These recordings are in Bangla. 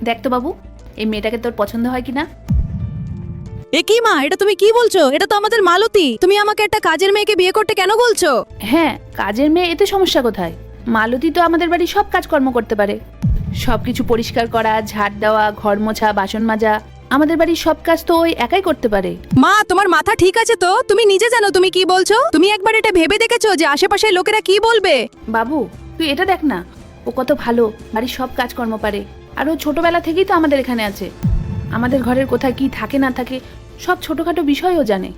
দেখ তো বাবু, এই মেয়েটাকে তোর পছন্দ হয় কিনা। এ কি মা, এটা তুমি কি বলছো? এটা তো আমাদের মালতী। তুমি আমাকে একটা কাজের মেয়েকে বিয়ে করতে কেন বলছো? হ্যাঁ, কাজের মেয়ে, এতে সমস্যা কোথায়? মালতী তো আমাদের বাড়ির সব কাজকর্ম করতে পারে। সবকিছু পরিষ্কার করা, ঝাড় দেওয়া, ঘর মোছা, বাসন মাজা, আমাদের বাড়ির সব কাজ তো ওই একাই করতে পারে। মা, তোমার মাথা ঠিক আছে তো? তুমি নিজে জানো তুমি কি বলছো? তুমি একবার এটা ভেবে দেখেছো যে আশেপাশের লোকেরা কি বলবে? বাবু, তুই এটা দেখ না, ও কত ভালো, বাড়ির সব কাজকর্ম পারে। আর ও ছোটবেলা থেকেই তো আমাদের এখানে আছে। আমাদের ঘরের কোথায় কি থাকে না থাকে সব ছোটখাটো বিষয়ও জানে।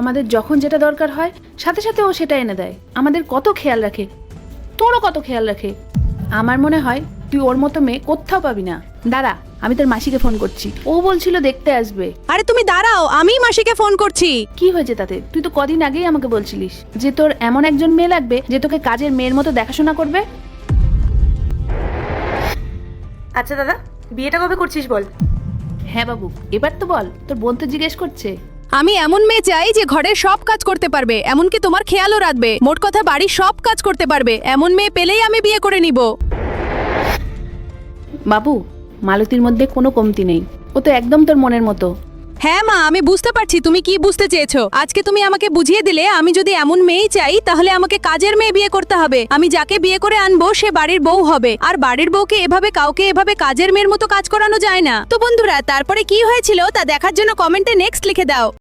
আমাদের যখন যেটা দরকার হয় সাথে সাথে ও সেটা এনে দেয়। আমাদের কত খেয়াল রাখে, তোরও কত খেয়াল রাখে। আমার মনে হয় তুই ওর মতো মেয়ে কোথাও পাবি না। দাঁড়া, আমি তোর মাসিকে ফোন করছি, ও বলছিল দেখতে আসবে। আরে তুমি দাঁড়াও, আমি মাসিকে ফোন করছি। কি হয়েছে তাতে? তুই তো কদিন আগেই আমাকে বলছিলিস যে তোর এমন একজন মেয়ে লাগবে যে তোকে কাজের মেয়ের মতো দেখাশোনা করবে। আচ্ছা দাদা, বিয়েটা কবে করছিস বল? হ্যাঁ বাবু, এবার তো বল, তোর বোন তো জিজ্ঞেস করছে। আমি এমন মেয়ে চাই যে ঘরের সব কাজ করতে পারবে, এমনকি তোমার খেয়ালও রাখবে। মোট কথা বাড়ির সব কাজ করতে পারবে, এমন মেয়ে পেলেই আমি বিয়ে করে নিব। বাবু, মালতীর মধ্যে কোনো কমতি নেই, ও তো একদম তোর মনের মতো। হ্যাঁ মা, আমি বুঝতে পারছি তুমি কি বুঝতে চেয়েছো। আজকে তুমি আমাকে বুঝিয়ে দিলে আমি যদি এমন মেয়েই চাই তাহলে আমাকে কাজের মেয়ে বিয়ে করতে হবে। আমি যাকে বিয়ে করে আনবো সে বাড়ির বউ হবে, আর বাড়ির বউকে এভাবে কাউকে এভাবে কাজের মেয়ের মতো কাজ করানো যায় না। তো বন্ধুরা, তারপরে কি হয়েছিল তা দেখার জন্য কমেন্টে নেক্সট লিখে দাও।